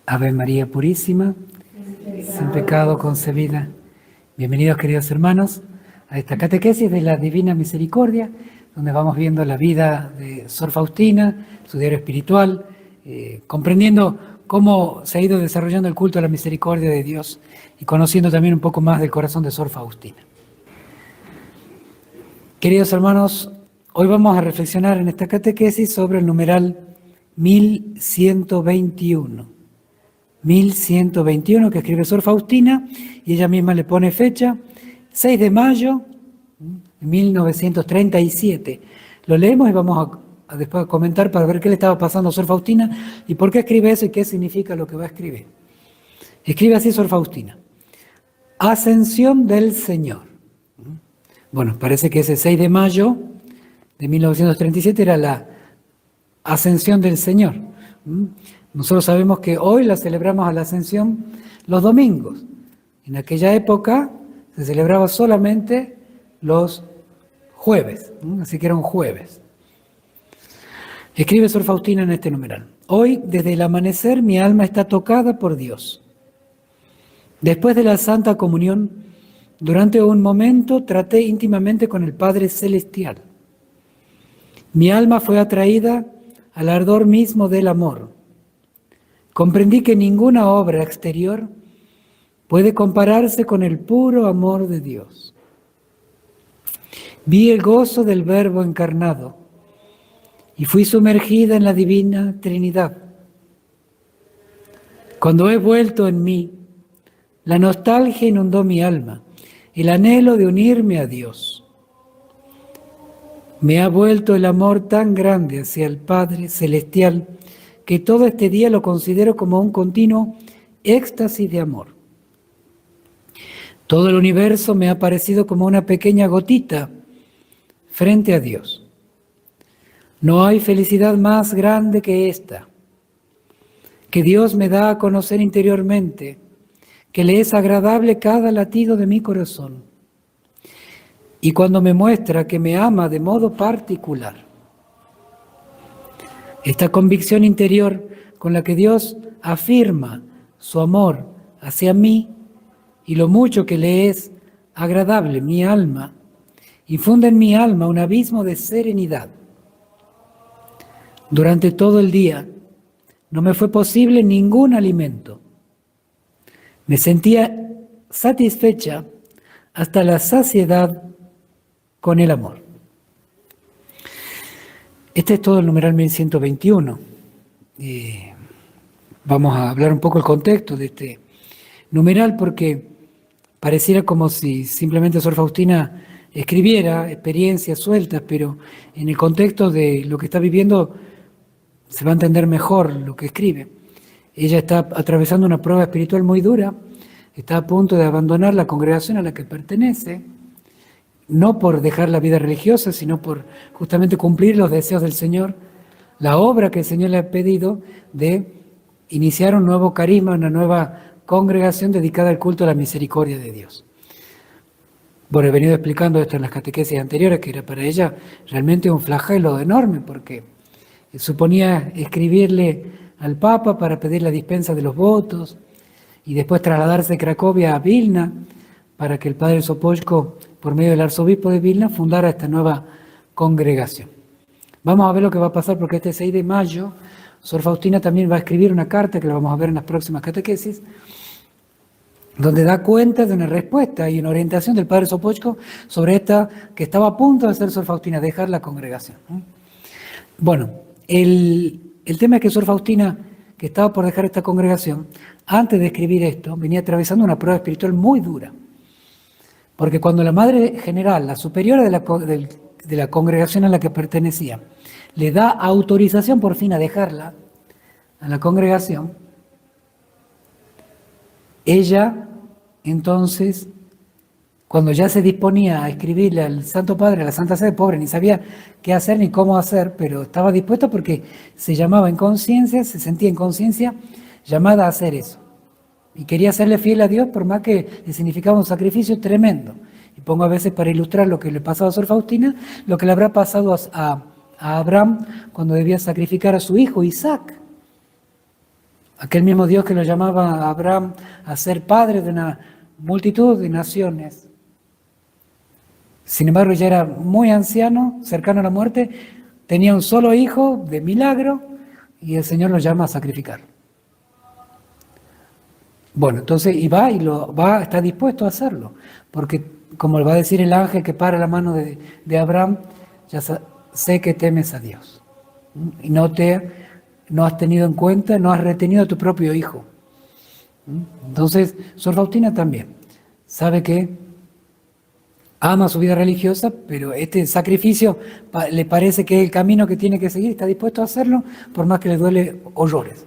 Ave María Purísima, sin pecado concebida. Bienvenidos, queridos hermanos, a esta catequesis de la Divina Misericordia, donde vamos viendo la vida de Sor Faustina, su diario espiritual, comprendiendo cómo se ha ido desarrollando el culto a la misericordia de Dios y conociendo también un poco más del corazón de Sor Faustina. Queridos hermanos, hoy vamos a reflexionar en esta catequesis sobre el numeral 1121. 1121 que escribe Sor Faustina, y ella misma le pone fecha, 6 de mayo de 1937. Lo leemos y vamos a después comentar para ver qué le estaba pasando a Sor Faustina y por qué escribe eso y qué significa lo que va a escribir. Escribe así Sor Faustina: Ascensión del Señor. Bueno, parece que ese 6 de mayo de 1937 era la Ascensión del Señor. Nosotros sabemos que hoy la celebramos a la Ascensión los domingos. En aquella época se celebraba solamente los jueves, así que era un jueves. Escribe Sor Faustina en este numeral: Hoy, desde el amanecer, mi alma está tocada por Dios. Después de la Santa Comunión, durante un momento traté íntimamente con el Padre Celestial. Mi alma fue atraída al ardor mismo del amor. Comprendí que ninguna obra exterior puede compararse con el puro amor de Dios. Vi el gozo del Verbo encarnado y fui sumergida en la Divina Trinidad. Cuando he vuelto en mí, la nostalgia inundó mi alma, el anhelo de unirme a Dios. Me ha vuelto el amor tan grande hacia el Padre Celestial que todo este día lo considero como un continuo éxtasis de amor. Todo el universo me ha parecido como una pequeña gotita frente a Dios. No hay felicidad más grande que esta, que Dios me da a conocer interiormente, que le es agradable cada latido de mi corazón. Y cuando me muestra que me ama de modo particular, esta convicción interior con la que Dios afirma su amor hacia mí y lo mucho que le es agradable mi alma, infunde en mi alma un abismo de serenidad. Durante todo el día no me fue posible ningún alimento. Me sentía satisfecha hasta la saciedad con el amor. Este es todo el numeral 1121. Vamos a hablar un poco el contexto de este numeral porque pareciera como si simplemente Sor Faustina escribiera experiencias sueltas, pero en el contexto de lo que está viviendo se va a entender mejor lo que escribe. Ella está atravesando una prueba espiritual muy dura, está a punto de abandonar la congregación a la que pertenece, no por dejar la vida religiosa, sino por justamente cumplir los deseos del Señor, la obra que el Señor le ha pedido de iniciar un nuevo carisma, una nueva congregación dedicada al culto a la misericordia de Dios. Bueno, he venido explicando esto en las catequesis anteriores, que era para ella realmente un flagelo enorme, porque suponía escribirle al Papa para pedir la dispensa de los votos, y después trasladarse de Cracovia a Vilna, para que el padre Sopocko, por medio del arzobispo de Vilna, fundara esta nueva congregación. Vamos a ver lo que va a pasar, porque este 6 de mayo, Sor Faustina también va a escribir una carta, que la vamos a ver en las próximas catequesis, donde da cuenta de una respuesta y una orientación del padre Sopocko sobre esta que estaba a punto de hacer Sor Faustina, dejar la congregación. Bueno, el tema es que Sor Faustina, que estaba por dejar esta congregación, antes de escribir esto, venía atravesando una prueba espiritual muy dura. Porque cuando la Madre General, la superiora de la congregación a la que pertenecía, le da autorización por fin a dejarla, a la congregación, ella entonces, cuando ya se disponía a escribirle al Santo Padre, a la Santa Sede, pobre, ni sabía qué hacer ni cómo hacer, pero estaba dispuesta porque se llamaba en conciencia, se sentía en conciencia llamada a hacer eso. Y quería serle fiel a Dios, por más que le significaba un sacrificio tremendo. Y pongo a veces para ilustrar lo que le pasaba a Sor Faustina, lo que le habrá pasado a a Abraham cuando debía sacrificar a su hijo Isaac. Aquel mismo Dios que lo llamaba a Abraham a ser padre de una multitud de naciones. Sin embargo, ya era muy anciano, cercano a la muerte, tenía un solo hijo de milagro y el Señor lo llama a sacrificar. Bueno, entonces, está dispuesto a hacerlo, porque como le va a decir el ángel que para la mano de Abraham, ya sé que temes a Dios. Y no has tenido en cuenta, no has retenido a tu propio hijo. Entonces, Sor Faustina también sabe que ama su vida religiosa, pero este sacrificio le parece que es el camino que tiene que seguir, está dispuesto a hacerlo, por más que le duele horrores.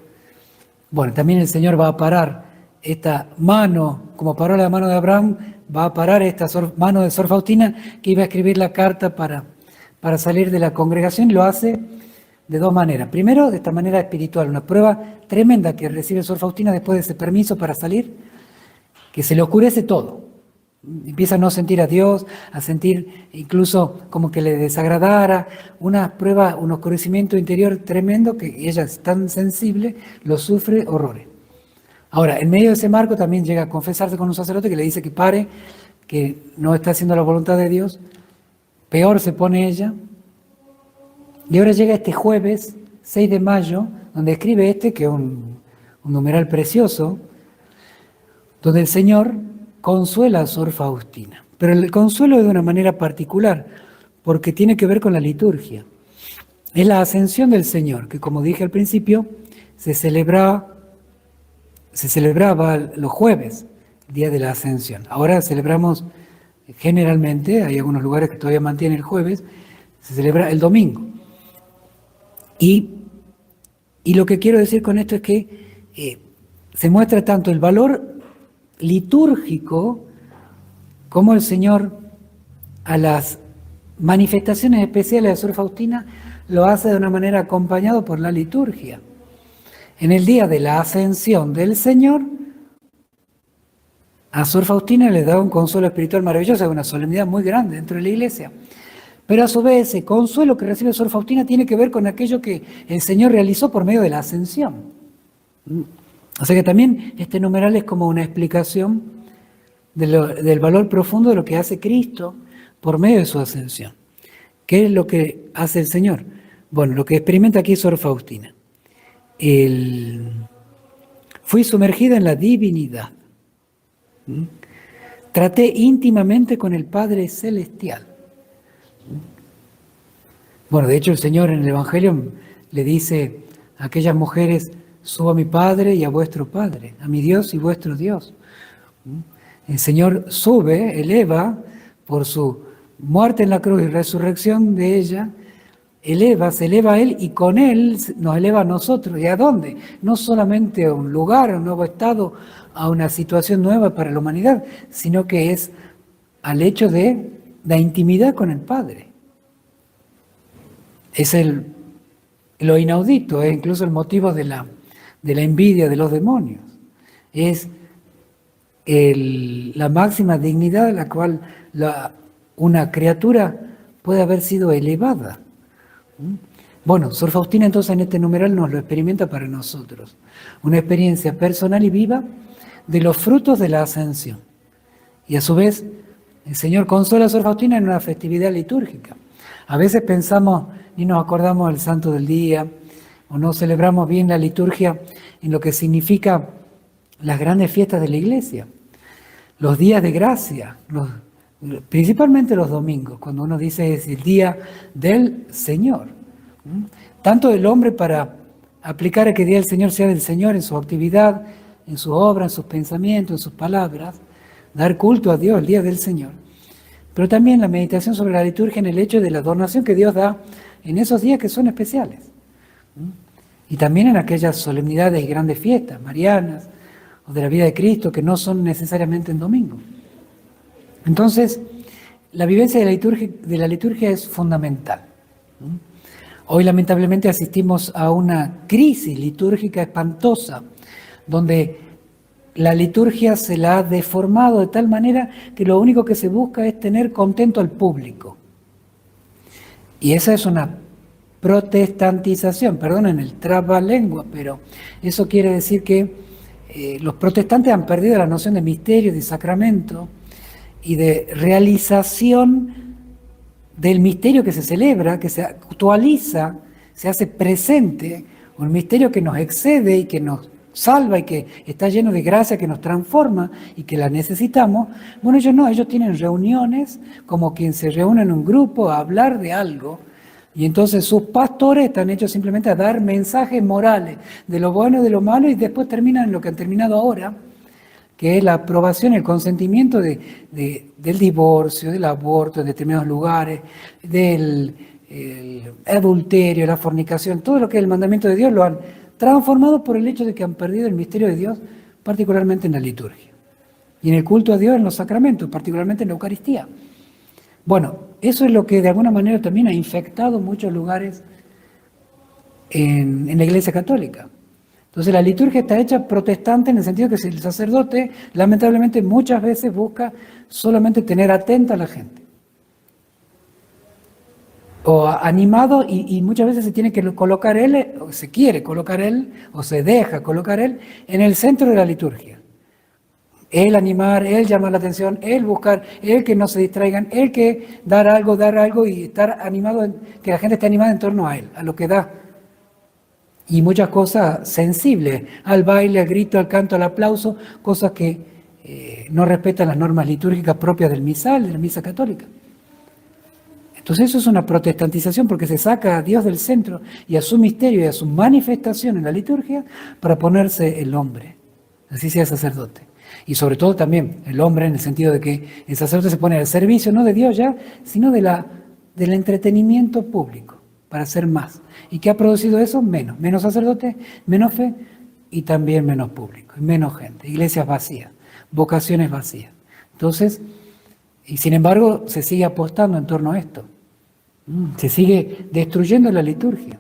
Bueno, también el Señor va a parar esta mano, como paró la mano de Abraham, va a parar esta mano de Sor Faustina, que iba a escribir la carta para salir de la congregación, y lo hace de dos maneras. Primero, de esta manera espiritual, una prueba tremenda que recibe Sor Faustina después de ese permiso para salir, que se le oscurece todo. Empieza a no sentir a Dios, a sentir incluso como que le desagradara, una prueba, un oscurecimiento interior tremendo que ella es tan sensible, lo sufre horrores. Ahora, en medio de ese marco también llega a confesarse con un sacerdote que le dice que pare, que no está haciendo la voluntad de Dios. Peor se pone ella. Y ahora llega este jueves, 6 de mayo, donde escribe que es un numeral precioso, donde el Señor consuela a Sor Faustina. Pero el consuelo es de una manera particular, porque tiene que ver con la liturgia. Es la ascensión del Señor, que como dije al principio, se celebraba los jueves, día de la ascensión. Ahora celebramos generalmente, hay algunos lugares que todavía mantienen el jueves, se celebra el domingo. Y lo que quiero decir con esto es que se muestra tanto el valor litúrgico como el Señor a las manifestaciones especiales de Sor Faustina lo hace de una manera acompañado por la liturgia. En el día de la ascensión del Señor, a Sor Faustina le da un consuelo espiritual maravilloso, una solemnidad muy grande dentro de la Iglesia. Pero a su vez, ese consuelo que recibe Sor Faustina tiene que ver con aquello que el Señor realizó por medio de la ascensión. O sea que también este numeral es como una explicación del valor profundo de lo que hace Cristo por medio de su ascensión. ¿Qué es lo que hace el Señor? Bueno, lo que experimenta aquí Sor Faustina. Fui sumergida en la divinidad. Traté íntimamente con el Padre Celestial. Bueno, de hecho el Señor en el Evangelio le dice a aquellas mujeres: subo a mi Padre y a vuestro Padre, a mi Dios y vuestro Dios. El Señor sube, eleva, por su muerte en la cruz y resurrección de ella, se eleva a Él y con Él nos eleva a nosotros. ¿Y a dónde? No solamente a un lugar, a un nuevo estado, a una situación nueva para la humanidad, sino que es al hecho de la intimidad con el Padre. Es lo inaudito, es incluso el motivo de la envidia de los demonios. Es la máxima dignidad a la cual una criatura puede haber sido elevada. Bueno, Sor Faustina entonces en este numeral nos lo experimenta para nosotros. Una experiencia personal y viva de los frutos de la ascensión. Y a su vez, el Señor consuela a Sor Faustina en una festividad litúrgica. A veces pensamos y nos acordamos del santo del día, o no celebramos bien la liturgia en lo que significa las grandes fiestas de la Iglesia. Los días de gracia, principalmente los domingos, cuando uno dice es el día del Señor. Tanto el hombre para aplicar a que el día del Señor sea del Señor en su actividad, en su obra, en sus pensamientos, en sus palabras, dar culto a Dios el día del Señor. Pero también la meditación sobre la liturgia en el hecho de la donación que Dios da en esos días que son especiales. Y también en aquellas solemnidades y grandes fiestas marianas o de la vida de Cristo que no son necesariamente en domingo. Entonces, la vivencia de la liturgia es fundamental. Hoy lamentablemente asistimos a una crisis litúrgica espantosa, donde la liturgia se la ha deformado de tal manera que lo único que se busca es tener contento al público. Y esa es una protestantización, perdonen el trabalengua, pero eso quiere decir que los protestantes han perdido la noción de misterio, de sacramento y de realización del misterio que se celebra, que se actualiza, se hace presente, un misterio que nos excede y que nos salva y que está lleno de gracia, que nos transforma y que la necesitamos. Bueno, ellos no, ellos tienen reuniones como quien se reúne en un grupo a hablar de algo, y entonces sus pastores están hechos simplemente a dar mensajes morales de lo bueno y de lo malo, y después terminan en lo que han terminado ahora, que es la aprobación, el consentimiento del divorcio, del aborto en determinados lugares, del adulterio, la fornicación, todo lo que es el mandamiento de Dios lo han transformado por el hecho de que han perdido el misterio de Dios, particularmente en la liturgia. Y en el culto a Dios en los sacramentos, particularmente en la Eucaristía. Bueno, eso es lo que de alguna manera también ha infectado muchos lugares en la Iglesia Católica. Entonces la liturgia está hecha protestante en el sentido que el sacerdote lamentablemente muchas veces busca solamente tener atenta a la gente. O animado, y muchas veces se tiene que colocar él, o se quiere colocar él, o se deja colocar él en el centro de la liturgia. Él animar, él llamar la atención, él buscar, él que no se distraigan, él que dar algo y estar animado, que la gente esté animada en torno a él, a lo que da. Y muchas cosas sensibles, al baile, al grito, al canto, al aplauso, cosas que no respetan las normas litúrgicas propias del misal, de la misa católica. Entonces eso es una protestantización porque se saca a Dios del centro y a su misterio y a su manifestación en la liturgia para ponerse el hombre, así sea sacerdote. Y sobre todo también el hombre en el sentido de que el sacerdote se pone al servicio no de Dios ya, sino del entretenimiento público para hacer más. ¿Y qué ha producido eso? Menos sacerdotes, menos fe y también menos público, y menos gente, iglesias vacías, vocaciones vacías. Entonces, y sin embargo se sigue apostando en torno a esto. Se sigue destruyendo la liturgia.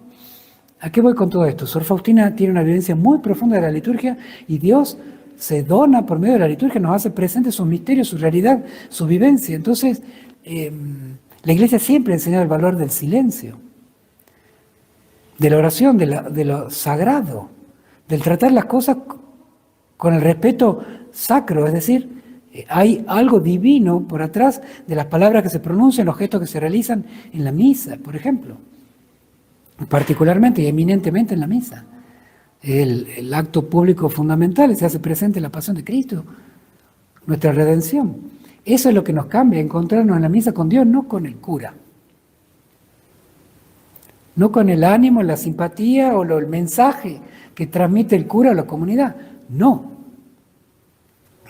¿A qué voy con todo esto? Sor Faustina tiene una vivencia muy profunda de la liturgia y Dios se dona por medio de la liturgia, nos hace presente sus misterios, su realidad, su vivencia. Entonces, la Iglesia siempre ha enseñado el valor del silencio, de la oración, de lo sagrado, del tratar las cosas con el respeto sacro, es decir, hay algo divino por atrás de las palabras que se pronuncian, los gestos que se realizan en la misa, por ejemplo, particularmente y eminentemente en la misa. El acto público fundamental se hace presente en la pasión de Cristo, nuestra redención. Eso es lo que nos cambia, encontrarnos en la misa con Dios, no con el cura. No con el ánimo, la simpatía o el mensaje que transmite el cura a la comunidad. No.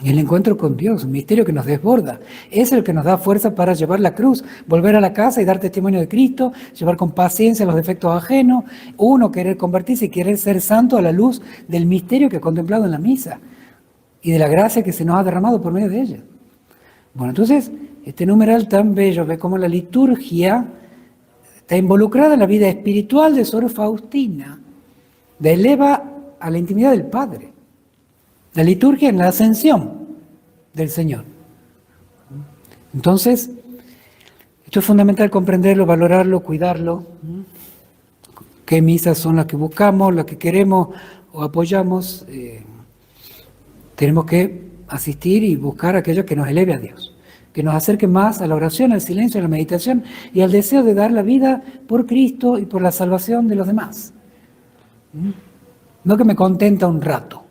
El encuentro con Dios, un misterio que nos desborda. Es el que nos da fuerza para llevar la cruz, volver a la casa y dar testimonio de Cristo, llevar con paciencia los defectos ajenos, uno querer convertirse y querer ser santo a la luz del misterio que ha contemplado en la misa y de la gracia que se nos ha derramado por medio de ella. Bueno, entonces, este numeral tan bello ve cómo la liturgia está involucrada en la vida espiritual de Sor Faustina, la eleva a la intimidad del Padre. La liturgia en la ascensión del Señor. Entonces, esto es fundamental comprenderlo, valorarlo, cuidarlo. ¿Qué misas son las que buscamos, las que queremos o apoyamos? Tenemos que asistir y buscar aquello que nos eleve a Dios, que nos acerque más a la oración, al silencio, a la meditación y al deseo de dar la vida por Cristo y por la salvación de los demás. No que me contenta un rato.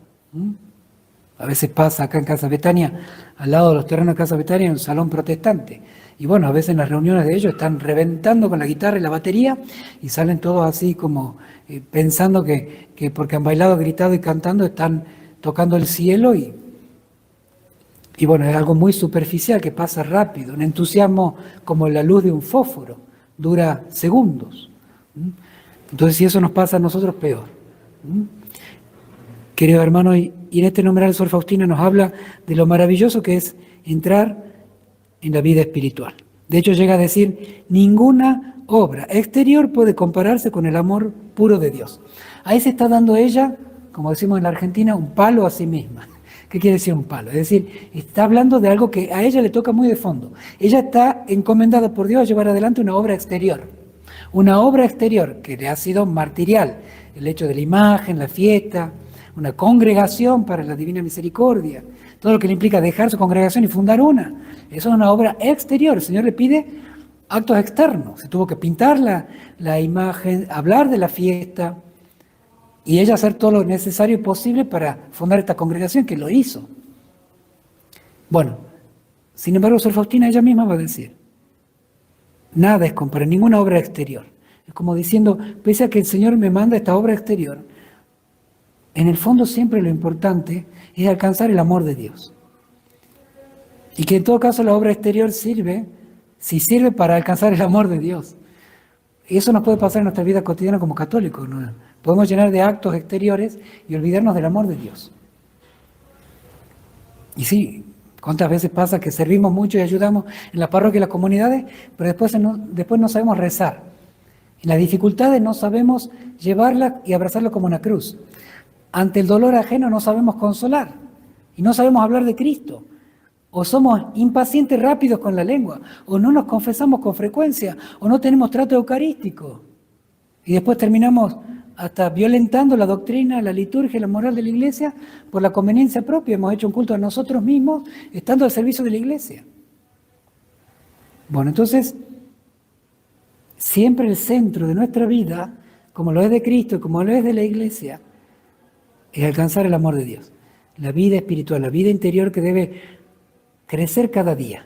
A veces pasa acá en Casa Betania, al lado de los terrenos de Casa Betania, en un salón protestante. Y bueno, a veces en las reuniones de ellos están reventando con la guitarra y la batería y salen todos así como pensando que porque han bailado, gritado y cantando están tocando el cielo y bueno, es algo muy superficial que pasa rápido, un entusiasmo como la luz de un fósforo, dura segundos. Entonces si eso nos pasa a nosotros, peor. Queridos hermanos, y en este numeral Sor Faustina nos habla de lo maravilloso que es entrar en la vida espiritual. De hecho llega a decir, ninguna obra exterior puede compararse con el amor puro de Dios. Ahí se está dando ella, como decimos en la Argentina, un palo a sí misma. ¿Qué quiere decir un palo? Es decir, está hablando de algo que a ella le toca muy de fondo. Ella está encomendada por Dios a llevar adelante una obra exterior. Una obra exterior que le ha sido martirial, el hecho de la imagen, la fiesta, una congregación para la Divina Misericordia, todo lo que le implica dejar su congregación y fundar una. Eso es una obra exterior. El Señor le pide actos externos. Se tuvo que pintar la imagen, hablar de la fiesta y ella hacer todo lo necesario y posible para fundar esta congregación, que lo hizo. Bueno, sin embargo, Sor Faustina ella misma va a decir, nada es comparar, ninguna obra exterior. Es como diciendo, pese a que el Señor me manda esta obra exterior, en el fondo siempre lo importante es alcanzar el amor de Dios. Y que en todo caso la obra exterior sirve, si sirve para alcanzar el amor de Dios. Y eso nos puede pasar en nuestra vida cotidiana como católicos, ¿no? Podemos llenar de actos exteriores y olvidarnos del amor de Dios. Y sí, ¿cuántas veces pasa que servimos mucho y ayudamos en la parroquia y las comunidades, pero después no sabemos rezar? En las dificultades no sabemos llevarla y abrazarlo como una cruz. Ante el dolor ajeno no sabemos consolar y no sabemos hablar de Cristo. O somos impacientes rápidos con la lengua, o no nos confesamos con frecuencia, o no tenemos trato eucarístico. Y después terminamos hasta violentando la doctrina, la liturgia y la moral de la Iglesia por la conveniencia propia. Hemos hecho un culto a nosotros mismos estando al servicio de la Iglesia. Bueno, entonces, siempre el centro de nuestra vida, como lo es de Cristo y como lo es de la Iglesia, es alcanzar el amor de Dios. La vida espiritual, la vida interior que debe crecer cada día,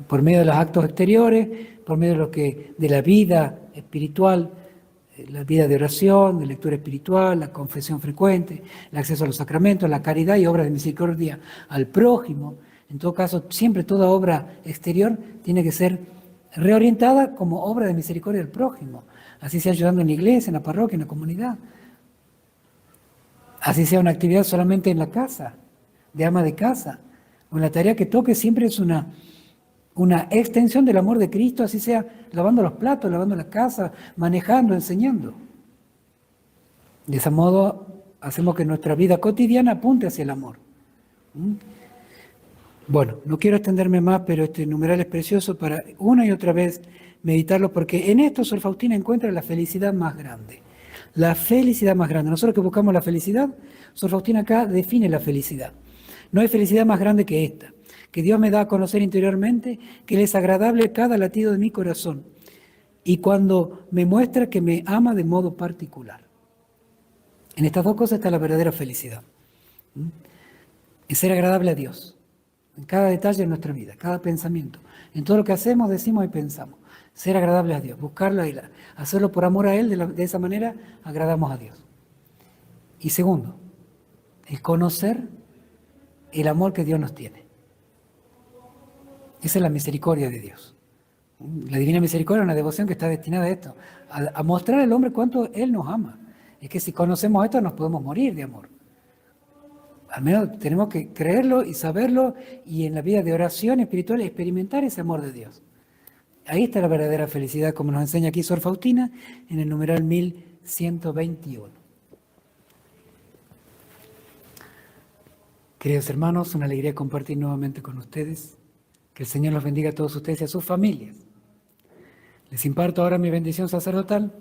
por medio de los actos exteriores, por medio de la vida espiritual, la vida de oración, de lectura espiritual, la confesión frecuente, el acceso a los sacramentos, la caridad y obras de misericordia al prójimo. En todo caso, siempre toda obra exterior tiene que ser reorientada como obra de misericordia al prójimo, así sea ayudando en la iglesia, en la parroquia, en la comunidad, así sea una actividad solamente en la casa, de ama de casa, o en la tarea que toque siempre es una extensión del amor de Cristo, así sea lavando los platos, lavando la casa, manejando, enseñando. De ese modo hacemos que nuestra vida cotidiana apunte hacia el amor. Bueno, no quiero extenderme más, pero este numeral es precioso para una y otra vez meditarlo, porque en esto Sor Faustina encuentra la felicidad más grande. La felicidad más grande. Nosotros que buscamos la felicidad, Sor Faustina acá define la felicidad. No hay felicidad más grande que esta, que Dios me da a conocer interiormente, que Él es agradable cada latido de mi corazón, y cuando me muestra que me ama de modo particular. En estas dos cosas está la verdadera felicidad. En ser agradable a Dios, en cada detalle de nuestra vida, cada pensamiento, en todo lo que hacemos, decimos y pensamos. Ser agradable a Dios, buscarlo y hacerlo por amor a Él, de esa manera agradamos a Dios. Y segundo, el conocer el amor que Dios nos tiene. Esa es la misericordia de Dios. La Divina Misericordia es una devoción que está destinada a esto, a mostrar al hombre cuánto Él nos ama. Es que si conocemos esto nos podemos morir de amor. Al menos tenemos que creerlo y saberlo y en la vida de oración espiritual experimentar ese amor de Dios. Ahí está la verdadera felicidad, como nos enseña aquí Sor Faustina en el numeral 1121. Queridos hermanos, una alegría compartir nuevamente con ustedes. Que el Señor los bendiga a todos ustedes y a sus familias. Les imparto ahora mi bendición sacerdotal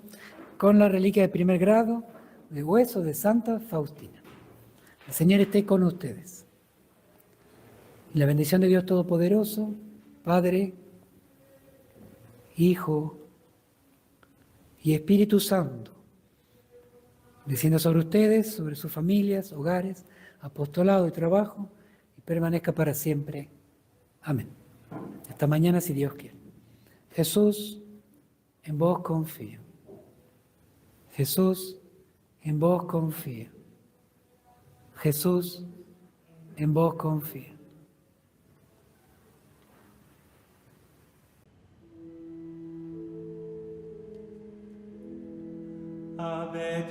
con la reliquia de primer grado de hueso de Santa Faustina. El Señor esté con ustedes. Y la bendición de Dios Todopoderoso, Padre, Hijo y Espíritu Santo, descienda sobre ustedes, sobre sus familias, hogares, apostolado y trabajo, y permanezca para siempre. Amén. Hasta mañana si Dios quiere. Jesús, en vos confío. Jesús, en vos confío. Jesús, en vos confío. Ave